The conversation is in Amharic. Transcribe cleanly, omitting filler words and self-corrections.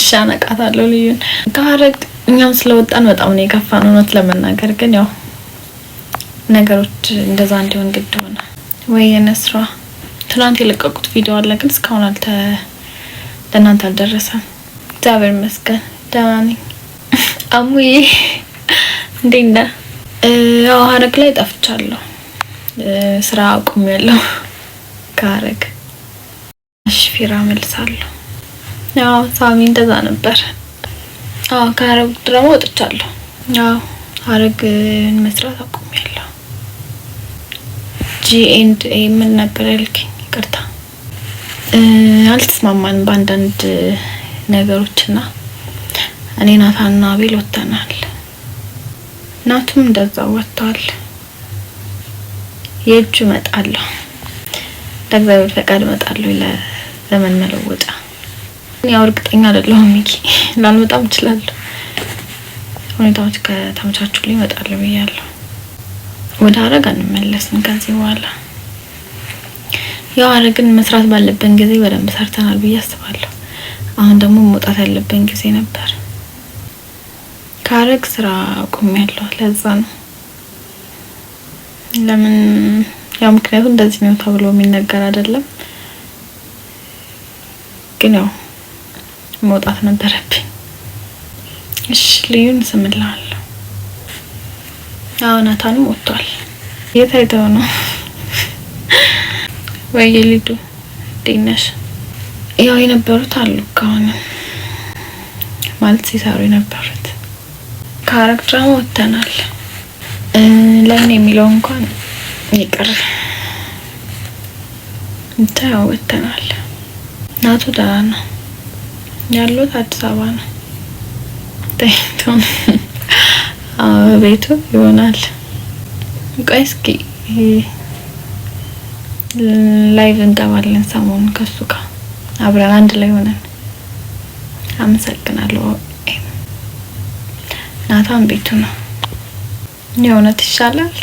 እሻነቃታለሁ ልዩን ከሐረግ እኛም ስለወጣን በጣም ነው የከፋን እውነት ለመናገር ግን ያው ነገሮች እንደዛ እንዲሆን ግድ ሆነ ወይ የነስራ ትናንት የለቀቁት ቪዲዮ አለ ግን እስካሁን ለእናንተ አልደረሰም እግዚአብሔር ይመስገን ደህና ነኝ አሙዬ እንዴት ነህ ያው ሐረግ ላይ ጠፍቻለሁ ስራ አቁሜያለሁ ከሐረግ እሺ ፊራ መልሳለሁ ያው ሳሚ እንደዛ ነበር ከሐረግ ድራማ ወጥቻለሁ ያው ሐረግ መስራት አቁሜያለሁ G&A ምን ነበር ያልከኝ ይቅርታ አልተስማማንም በአንዳንድ ነገሮችና እኔ ናታንና አቤል ወጥተናል ናቱም እንደዛው ወጥቷል የእጁ እመጣለሁ ለእግዚአብሔር ፈቃድ እመጣለሁ ለዘመን መለወጫ ያው እርግጠኛ አይደለሁም ሚኪ ላልመጣም እችላለሁ ሁኔታዎች ከተመቻቹልኝ እመጣለሁ ብያለሁ ወደ ሐረግ እንመለስን ከዚህ በኋላ ያው ሐረግን መስራት ባለብን ጊዜ በደንብ ሰርተናል ብዬ አስባለሁ አሁን ደግሞ መውጣት ያለብን ጊዜ ነበር ከሐረግ ስራ አቁሜያለሁ ለዛ ነው ለምን ያው ምክንያቱም እንደዚህ ነው ተብሎ የሚነገር አይደለም ግን ያው መውጣት ነበረብኝ እሺ ልዩን ስምልሃለሁ ናታንም ወጥቷል የታይተው ነው ወይ ልዱ ዲነሽ ያው የነበሩት አሉ ካሁን ማለት ሲሰሩ የነበሩት ከሐረግ ድራማ ወጥተናል ለኔ የሚለው እንኳን ይቅር እንታው ወጥተናል ናቱ ደህና ነው ያሉት አዲስ አበባ ነው ቤቱ ይሆናል ቆይ እስኪ ላይቭ እንገባለን ሰሞኑን ከሱ ጋር አብረን አንድ ላይ ሆነን አመሰግናለሁ ናታን ቤቱ ነው የእውነት ይሻላል